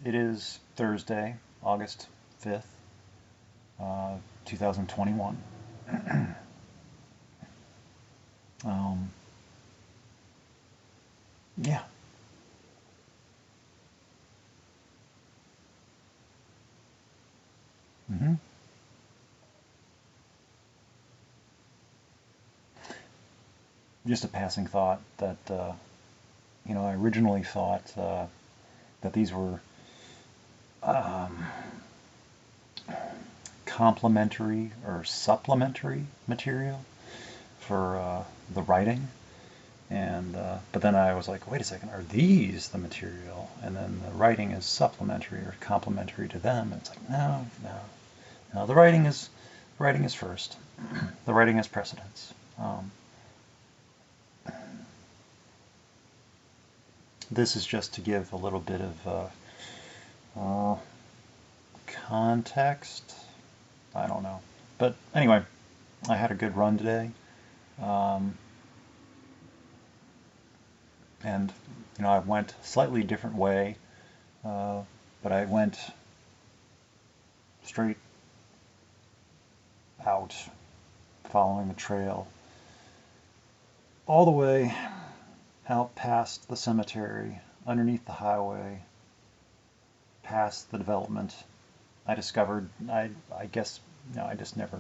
It is Thursday, August 5th, 2021. Um, yeah. hmm Just a passing thought that, I originally thought that these were um, complementary or supplementary material for the writing. And but then I was like, wait a second, are these the material? And then the writing is supplementary or complementary to them. And it's like, no, no, no. The writing is first. The writing has precedence. This is just to give a little bit of context. I don't know, but anyway, I had a good run today, um, and I went a slightly different way, but I went straight out, following the trail all the way out past the cemetery, underneath the highway, past the development. I discovered, I guess, I just never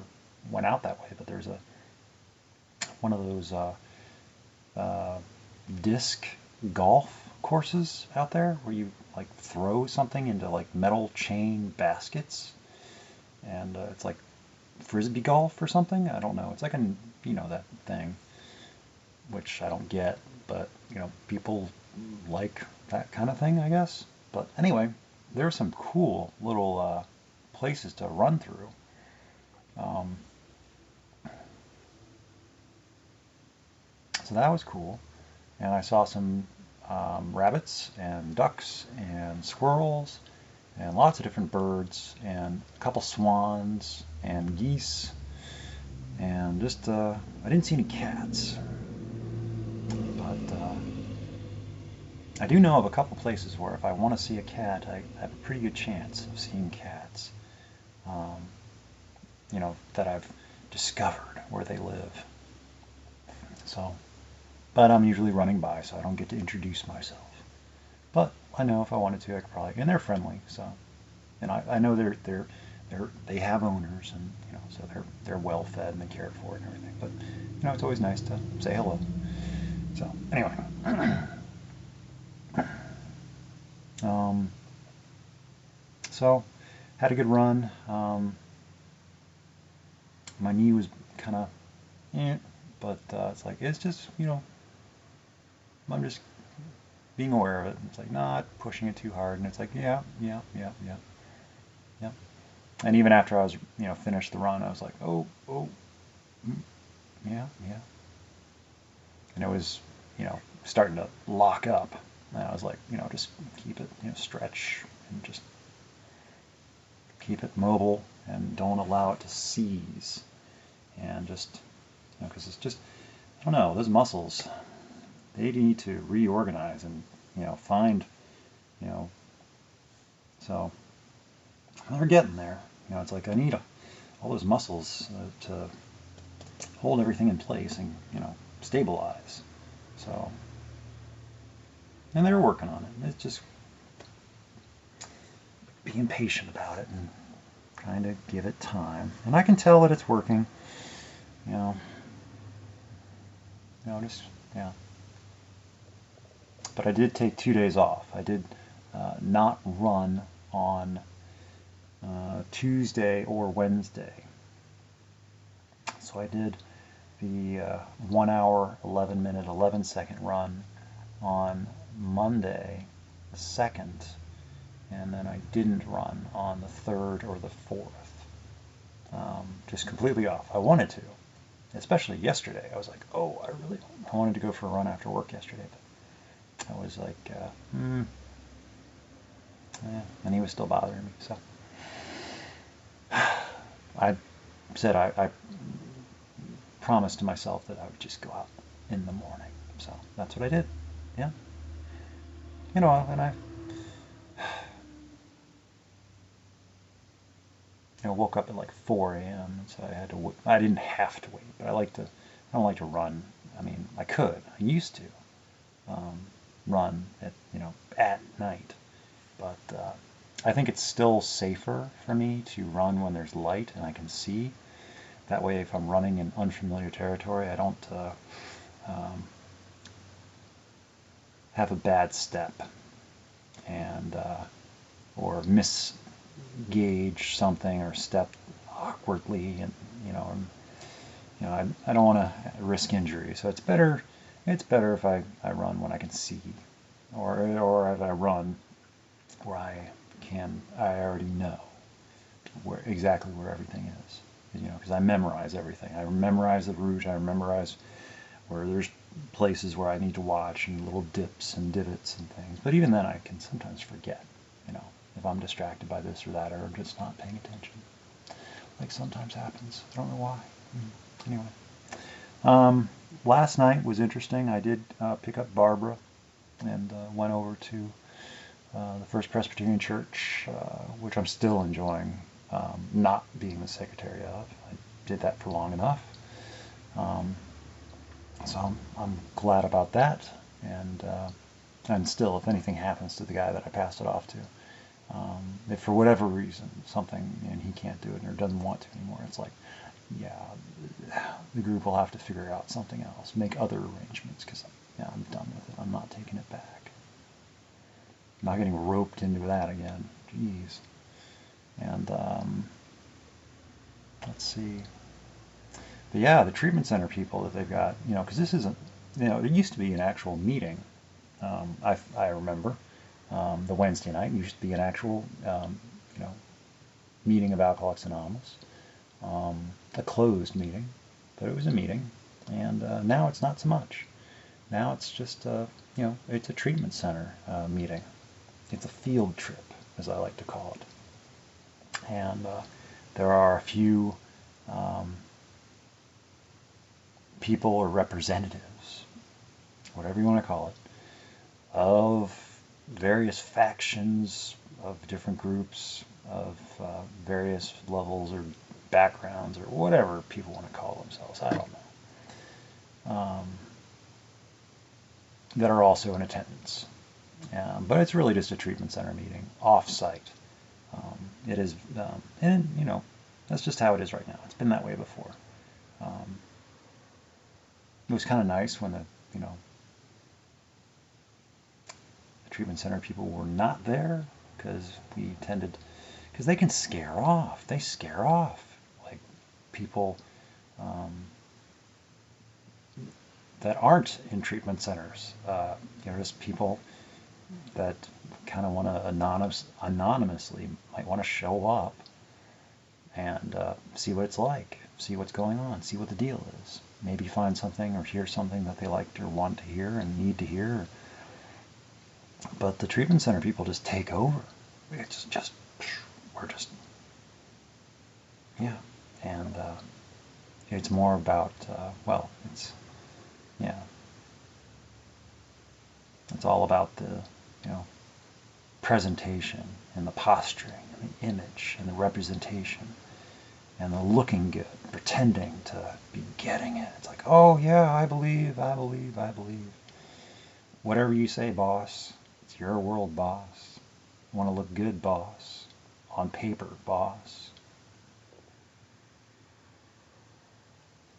went out that way, but there's one of those uh, disc golf courses out there where you like throw something into like metal chain baskets, and it's like frisbee golf or something. I don't know. It's like that thing, which I don't get, but people like that kind of thing, I guess. But anyway, there are some cool little places to run through. Um, so that was cool, and I saw some rabbits and ducks and squirrels and lots of different birds and a couple swans and geese, and just I didn't see any cats, but I do know of a couple places where if I want to see a cat, I have a pretty good chance of seeing cats. Um, that I've discovered where they live. So, but I'm usually running by, so I don't get to introduce myself. But I know if I wanted to, I could probably, and they're friendly. So, and I know they have owners, and so they're well fed and they care for it and everything. But it's always nice to say hello. So anyway, um, so had a good run. My knee was kind of, but it's like it's just I'm just being aware of it. It's like not pushing it too hard, and it's like yeah, yeah, yeah, yeah, yeah. And even after I was finished the run, I was like oh, mm, yeah, yeah, and it was starting to lock up, and I was like just keep it stretch and just keep it mobile and don't allow it to seize, and just because it's just I don't know, those muscles, they need to reorganize and find you know so they're getting there. It's like I need all those muscles to hold everything in place and stabilize. So, and they're working on it. It's just being patient about it and kind of give it time. And I can tell that it's working. You know, just yeah. But I did take 2 days off. I did not run on Tuesday or Wednesday. So I did the 1 hour, 11 minute, 11-second run on Monday, the 2nd, and then I didn't run on the 3rd or the 4th. Just completely off. I wanted to, especially yesterday. I was like, oh, I wanted to go for a run after work yesterday, but I was like, yeah. And he was still bothering me. So I said I promised to myself that I would just go out in the morning. So that's what I did. Yeah. And woke up at like 4 a.m. and so I didn't have to wait, but I don't like to run. I mean, I could. I used to run at night, but I think it's still safer for me to run when there's light and I can see. That way, if I'm running in unfamiliar territory, I don't have a bad step and or misgauge something or step awkwardly, and I don't want to risk injury. So it's better if I run when I can see, or if I run where I already know exactly where everything is. Because I memorize everything. I memorize the route. I memorize where there's places where I need to watch and little dips and divots and things. But even then, I can sometimes forget, if I'm distracted by this or that, or just not paying attention. Like sometimes happens. I don't know why. Anyway, last night was interesting. I did pick up Barbara and went over to the First Presbyterian Church, which I'm still enjoying not being the secretary of. I did that for long enough. So I'm glad about that, and still, if anything happens to the guy that I passed it off to, if for whatever reason something and he can't do it or doesn't want to anymore, it's like, yeah, the group will have to figure out something else, make other arrangements, because I'm done with it. I'm not taking it back. I'm not getting roped into that again. Jeez. And let's see. But yeah, the treatment center people that they've got, because this isn't, there used to be an actual meeting. I remember the Wednesday night used to be an actual, meeting of Alcoholics Anonymous, a closed meeting, but it was a meeting, and now it's not so much. Now it's just, it's a treatment center meeting. It's a field trip, as I like to call it, and there are a few people or representatives, whatever you want to call it, of various factions, of different groups, of various levels or backgrounds, or whatever people want to call themselves, I don't know, that are also in attendance. But it's really just a treatment center meeting, off-site. It is, and that's just how it is right now. It's been that way before. It was kind of nice when the treatment center people were not there, because they can scare off. They scare off like people that aren't in treatment centers. Just people that kind of want to anonymously might want to show up and see what it's like, see what's going on, see what the deal is. Maybe find something or hear something that they liked or want to hear and need to hear. But the treatment center people just take over. It's just, we're just, yeah. And it's more about, it's all about the, presentation and the posturing and the image and the representation and the looking good, pretending to be getting it. It's like, oh yeah, I believe. Whatever you say, boss. It's your world, boss. You want to look good, boss. On paper, boss.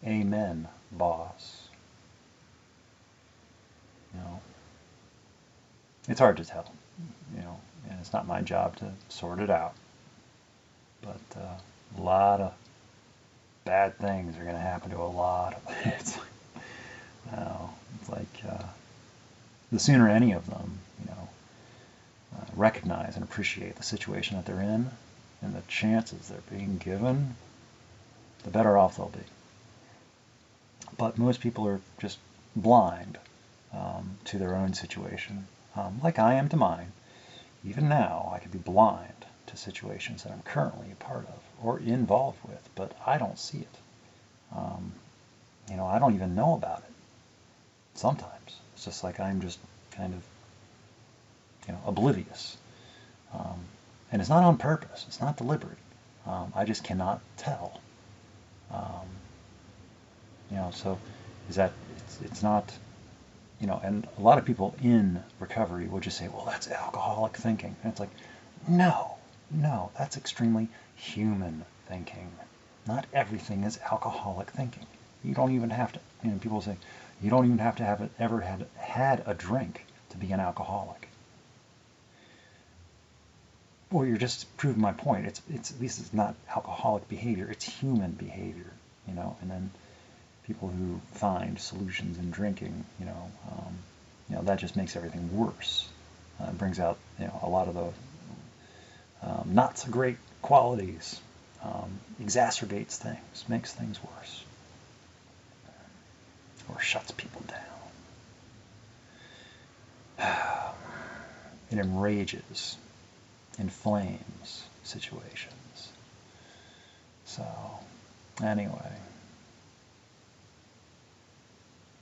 Amen, boss. It's hard to tell, and it's not my job to sort it out. But a lot of bad things are going to happen to a lot of it. It's like the sooner any of them, recognize and appreciate the situation that they're in and the chances they're being given, the better off they'll be. But most people are just blind to their own situation, like I am to mine. Even now, I could be blind to situations that I'm currently a part of or involved with, but I don't see it. I don't even know about it. Sometimes it's just like I'm just kind of, oblivious. And it's not on purpose. It's not deliberate. I just cannot tell. Um, so is that it's not, and a lot of people in recovery will just say, well, that's alcoholic thinking. And it's like, no, that's extremely human thinking. Not everything is alcoholic thinking. You don't even have to, people say, you don't even have to have ever had a drink to be an alcoholic. Well, you're just proving my point. It's at least it's not alcoholic behavior. It's human behavior, and then people who find solutions in drinking, that just makes everything worse. It brings out, a lot of the not so great qualities, exacerbates things, makes things worse, or shuts people down. It enrages, inflames situations. So, anyway.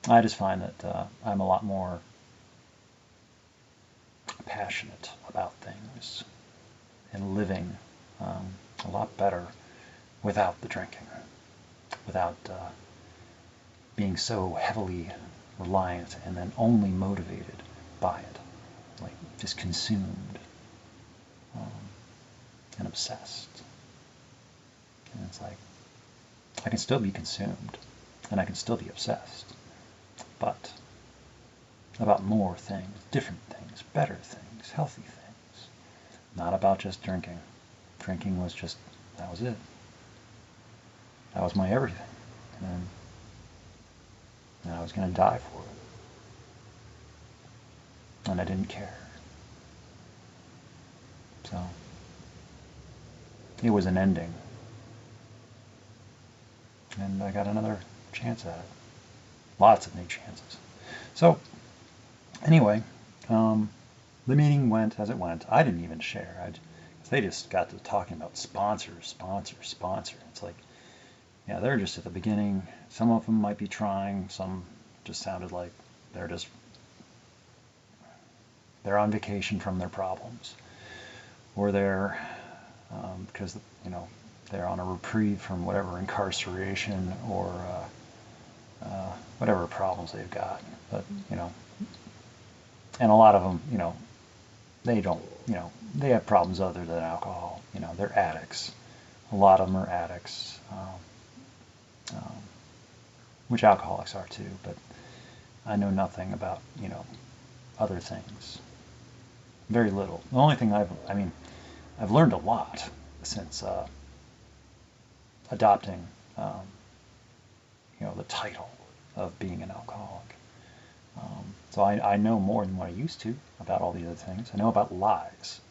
I just find that I'm a lot more passionate about things and living a lot better without the drinking, without being so heavily reliant and then only motivated by it, like just consumed and obsessed. And it's like, I can still be consumed and I can still be obsessed, but about more things, different things, better things, healthy things. Not about just drinking. Drinking was just, that was it. That was my everything. And I was going to die for it. And I didn't care. So, it was an ending. And I got another chance at it. Lots of new chances. So, anyway, the meeting went as it went. I didn't even share. They just got to talking about sponsor. It's like, yeah, they're just at the beginning. Some of them might be trying. Some just sounded like they're on vacation from their problems, or they're because they're on a reprieve from whatever incarceration or whatever problems they've got. But and a lot of them, they don't, they have problems other than alcohol. They're addicts. A lot of them are addicts, which alcoholics are too. But I know nothing about, other things. Very little. The only thing I've learned a lot since adopting, the title of being an alcoholic. So I know more than what I used to about all the other things. I know about lies.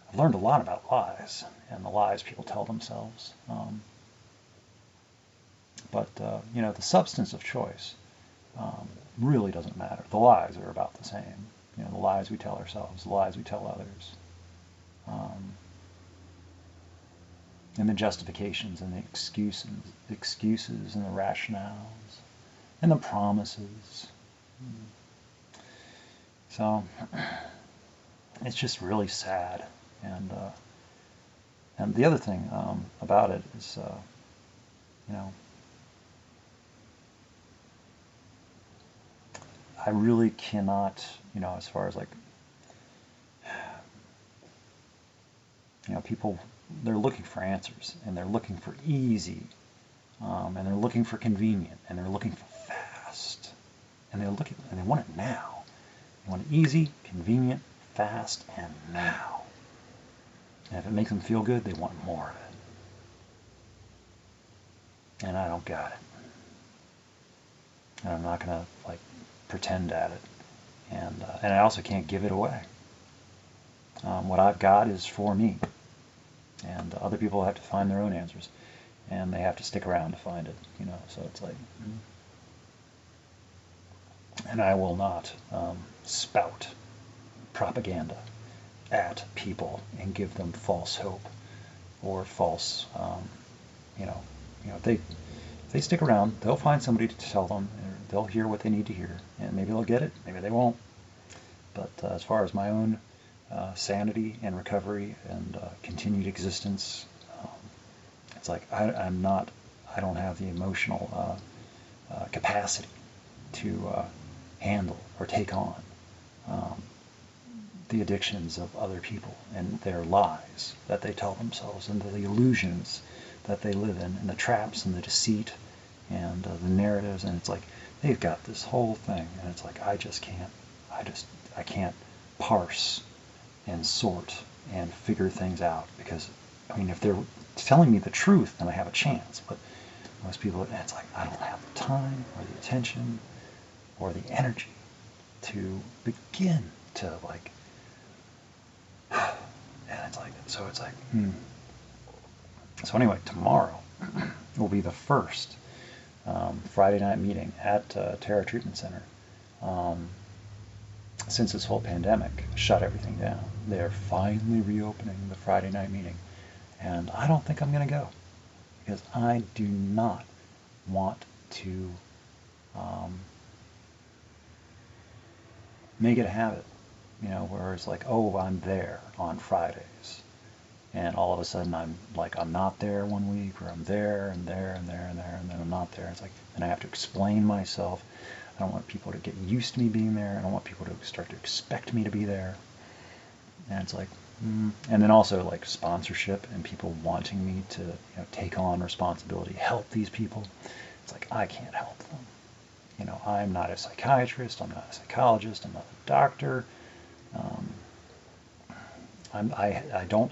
I've learned a lot about lies and the lies people tell themselves. But the substance of choice really doesn't matter. The lies are about the same. The lies we tell ourselves, the lies we tell others. And the justifications and the excuses and the rationales and the promises. So it's just really sad. And the other thing about it is, I really cannot, as far as like, people, they're looking for answers, and they're looking for easy, and they're looking for convenient, and they're looking for fast, and they want it now. They want it easy, convenient, fast, and now. And if it makes them feel good, they want more of it. And I don't got it. And I'm not gonna pretend at it. And I also can't give it away. What I've got is for me. And other people have to find their own answers, and they have to stick around to find it. So it's like, and I will not spout propaganda at people and give them false hope or false, if they stick around, they'll find somebody to tell them, or they'll hear what they need to hear, and maybe they'll get it, maybe they won't. But as far as my own sanity and recovery and continued existence, it's like I don't have the emotional capacity to handle or take on um, the addictions of other people and their lies that they tell themselves and the illusions that they live in and the traps and the deceit and the narratives. And it's like they've got this whole thing, and it's like I can't parse and sort and figure things out, because I mean, if they're telling me the truth, then I have a chance. But most people, it's like I don't have the time or the attention or the energy to begin to like, and it's like, so it's like, So anyway, tomorrow will be the first Friday night meeting at Terra Treatment Center. Since this whole pandemic shut everything down, they're finally reopening the Friday night meeting. And I don't think I'm going to go, because I do not want to make it a habit, where it's like, oh, I'm there on Fridays. And all of a sudden I'm not there one week, or I'm there and there and there and there, and then I'm not there. It's like, then I have to explain myself. I don't want people to get used to me being there. I don't want people to start to expect me to be there. And it's like, and then also like sponsorship and people wanting me to take on responsibility, help these people. It's like, I can't help them. I'm not a psychiatrist. I'm not a psychologist. I'm not a doctor. I don't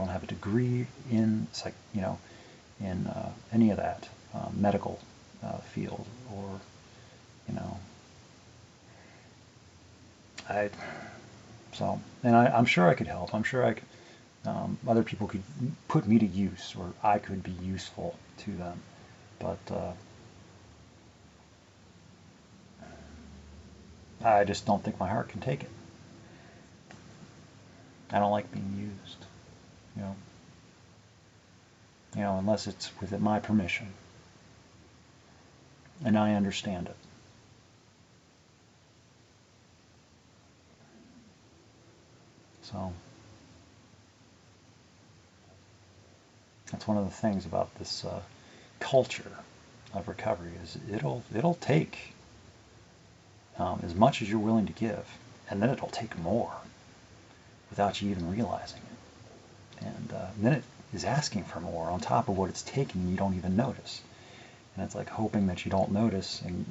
have a degree in in any of that medical field, or I'm sure I could help. I'm sure I could. Other people could put me to use, or I could be useful to them, but I just don't think my heart can take it. I don't like being used, unless it's with my permission, and I understand it. So that's one of the things about this culture of recovery, is it'll take as much as you're willing to give, and then it'll take more without you even realizing it. And then it is asking for more on top of what it's taking, and you don't even notice. And it's like hoping that you don't notice and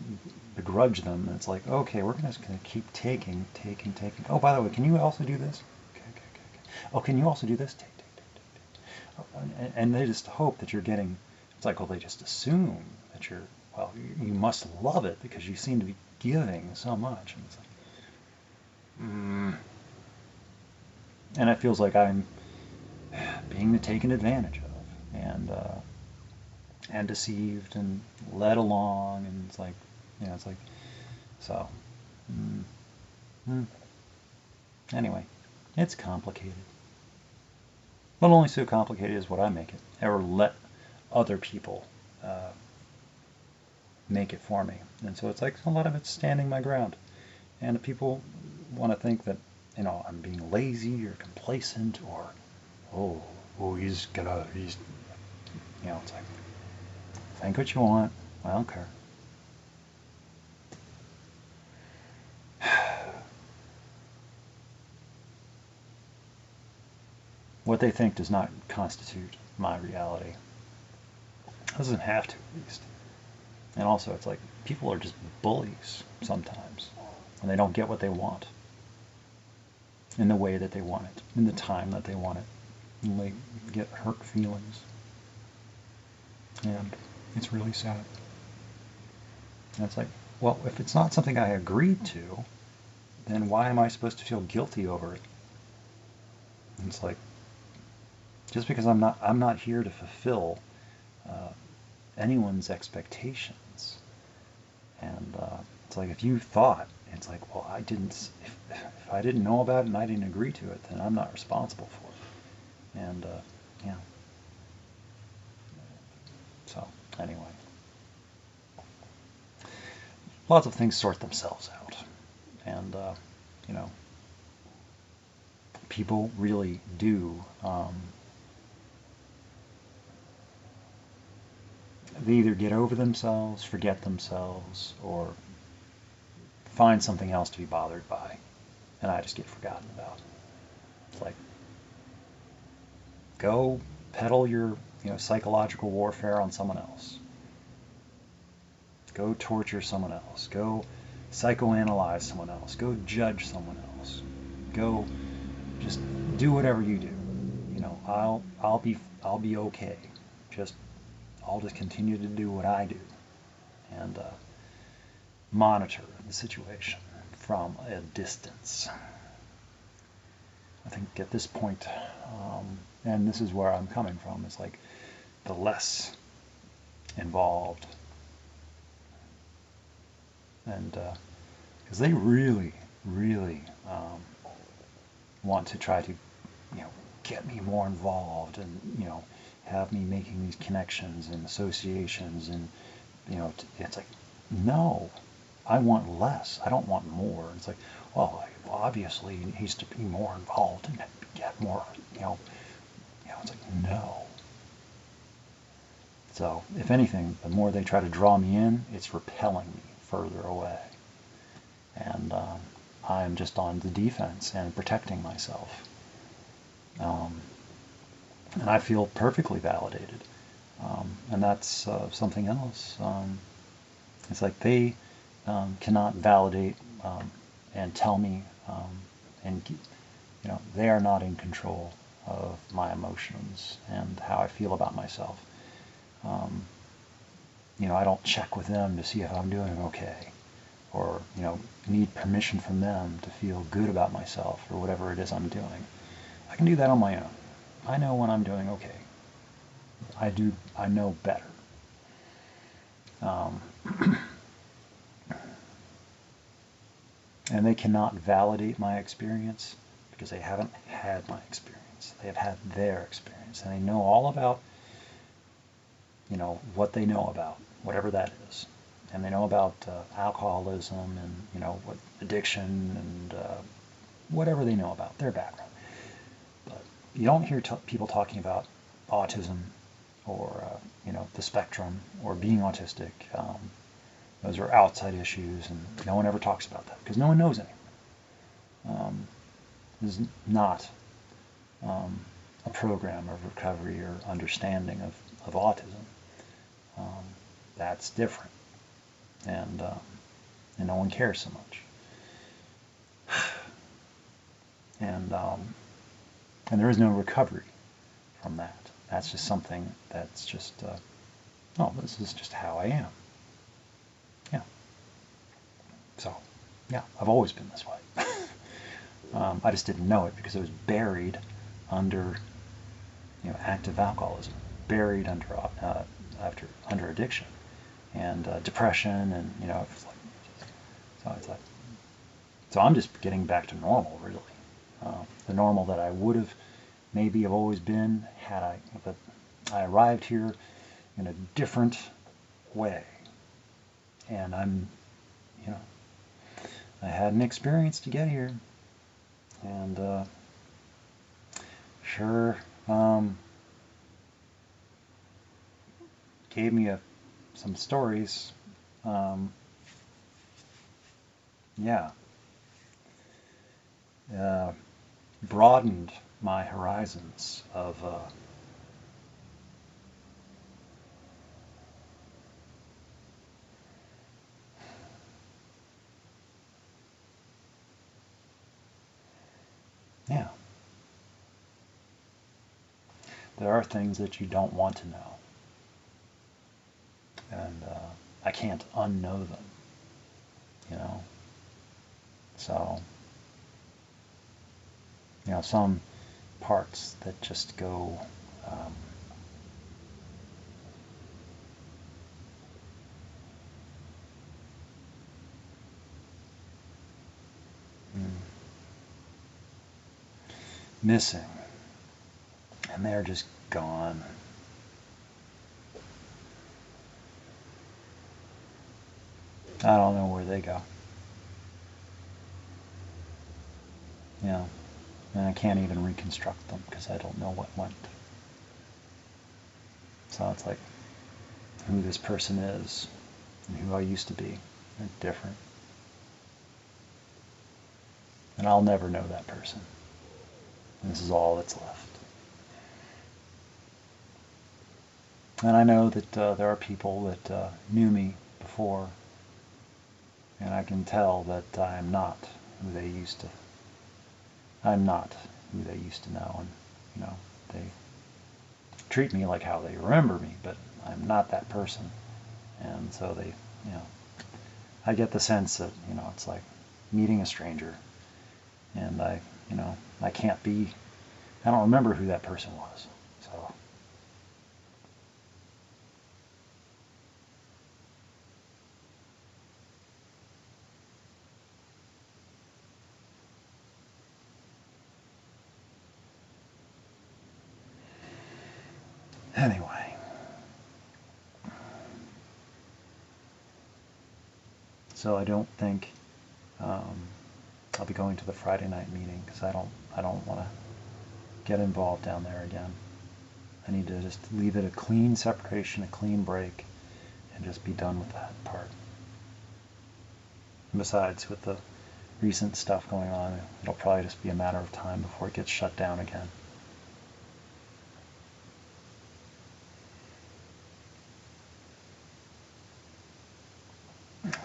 begrudge them. And it's like, okay, we're just going to keep taking. Oh, by the way, can you also do this? Okay. Oh, can you also do this? Take. Oh, and they just hope that you're getting, it's like, well, they just assume that you must love it because you seem to be giving so much. And it's like, and it feels like I'm being taken advantage of, and deceived and led along, and it's like, so. Anyway, it's complicated, but only so complicated as what I make it, or let other people make it for me. And so it's like a lot of it's standing my ground, and people want to think that I'm being lazy or complacent, or he's it's like, think what you want, I don't care. What they think does not constitute my reality. It doesn't have to, at least. And also, it's like, people are just bullies sometimes, and they don't get what they want in the way that they want it, in the time that they want it, and they get hurt feelings. And it's really sad. And it's like, well, if it's not something I agreed to, then why am I supposed to feel guilty over it? And it's like, just because I'm not here to fulfill anyone's expectations. And it's like, if you thought, it's like, well, if I didn't know about it and I didn't agree to it, then I'm not responsible for it. And yeah. So anyway, lots of things sort themselves out, and people really do they either get over themselves, forget themselves, or find something else to be bothered by, and I just get forgotten about. It's like, go peddle your psychological warfare on someone else. Go torture someone else. Go psychoanalyze someone else. Go judge someone else. Go just do whatever you do. I'll be okay. I'll just continue to do what I do and monitor the situation from a distance. I think at this point, and this is where I'm coming from, is like the less involved, and because they really, really want to try to, get me more involved, and have me making these connections and associations, and it's like, no, I want less. I don't want more. It's like, well, obviously he needs to be more involved and get more, it's like, no. So, if anything, the more they try to draw me in, it's repelling me further away. And I'm just on the defense and protecting myself. And I feel perfectly validated. And that's something else. It's like they cannot validate and tell me, and they are not in control of my emotions and how I feel about myself. I don't check with them to see if I'm doing okay, or need permission from them to feel good about myself or whatever it is I'm doing. I can do that on my own. I know when I'm doing okay. I know better. And they cannot validate my experience because they haven't had my experience. They have had their experience, and they know all about, what they know about, whatever that is. And they know about alcoholism and, what addiction and whatever they know about, their background. But you don't hear people talking about autism or, the spectrum or being autistic. Those are outside issues, and no one ever talks about that because no one knows anything. There's not a program of recovery or understanding of autism. That's different, and no one cares so much. And there is no recovery from that. That's just something that's just, this is just how I am. Yeah. So, yeah, I've always been this way. I just didn't know it because it was buried under, active alcoholism, buried under addiction and depression, and it's like, so I'm just getting back to normal, really, the normal that I would have maybe have always been but I arrived here in a different way, and I had an experience to get here, and sure gave me some stories. Broadened my horizons of there are things that you don't want to know, and I can't unknow them, so some parts that just go missing, and they're just gone. I don't know where they go. And I can't even reconstruct them because I don't know what went. So it's like, who this person is and who I used to be. They're different. And I'll never know that person. And this is all that's left. And I know that there are people that knew me before, and I can tell that I'm not who they used to. I'm not who they used to know, and they treat me like how they remember me, but I'm not that person. And so they, I get the sense that it's like meeting a stranger, and I don't remember who that person was. So. Anyway, so I don't think I'll be going to the Friday night meeting because I don't want to get involved down there again. I need to just leave it a clean separation, a clean break, and just be done with that part. And besides, with the recent stuff going on, it'll probably just be a matter of time before it gets shut down again.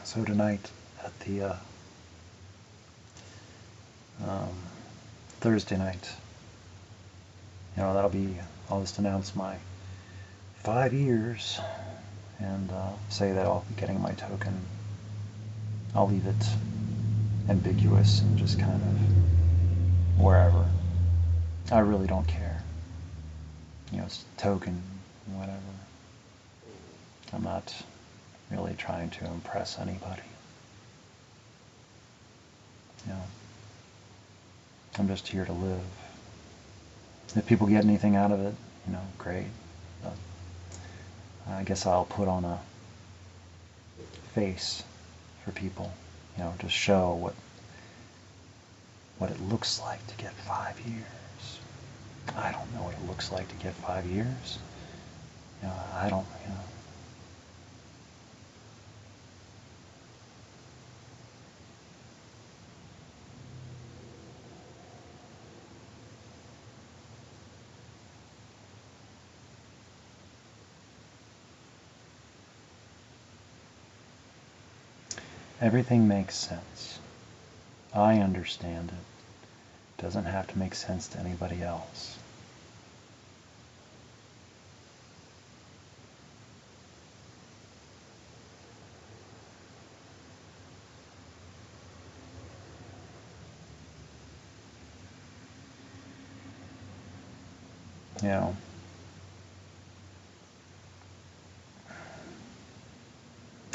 So tonight at the Thursday night, I'll just announce my 5 years and say that I'll be getting my token. I'll leave it ambiguous and just kind of wherever. I really don't care. It's a token, whatever. I'm not really trying to impress anybody. I'm just here to live. If people get anything out of it, great. But I guess I'll put on a face for people, to show what it looks like to get 5 years. I don't know what it looks like to get 5 years. I don't. Everything makes sense. I understand it. It doesn't have to make sense to anybody else.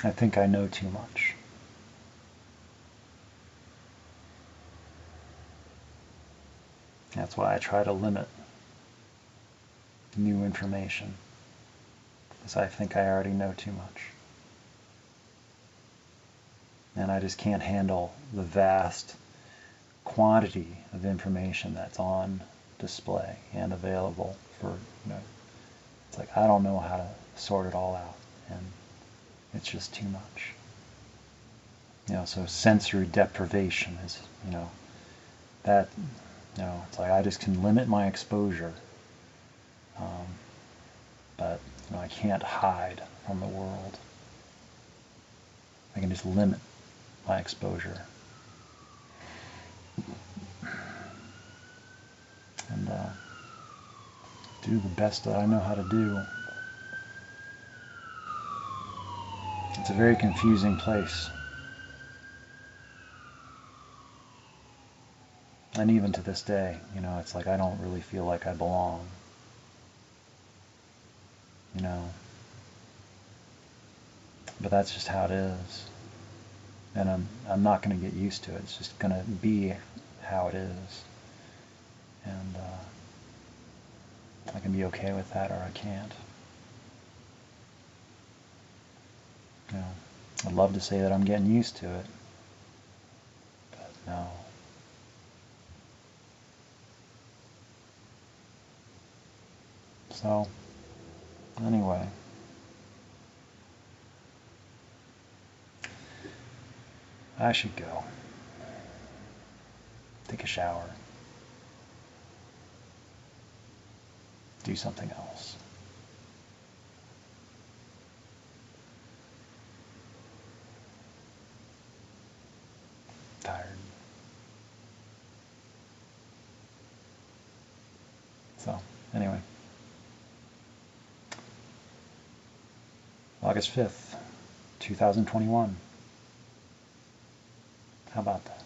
I think I know too much. That's why I try to limit new information, because I think I already know too much. And I just can't handle the vast quantity of information that's on display and available for, it's like I don't know how to sort it all out, and it's just too much. So sensory deprivation is, that, it's like I just can limit my exposure, but I can't hide from the world. I can just limit my exposure. And do the best that I know how to do. It's a very confusing place. And even to this day, it's like I don't really feel like I belong. But that's just how it is. And I'm not going to get used to it. It's just going to be how it is. And I can be okay with that, or I can't. I'd love to say that I'm getting used to it, but no. So, anyway, I should go. Take a shower. Do something else. Tired. So, anyway. August 5th, 2021. How about that?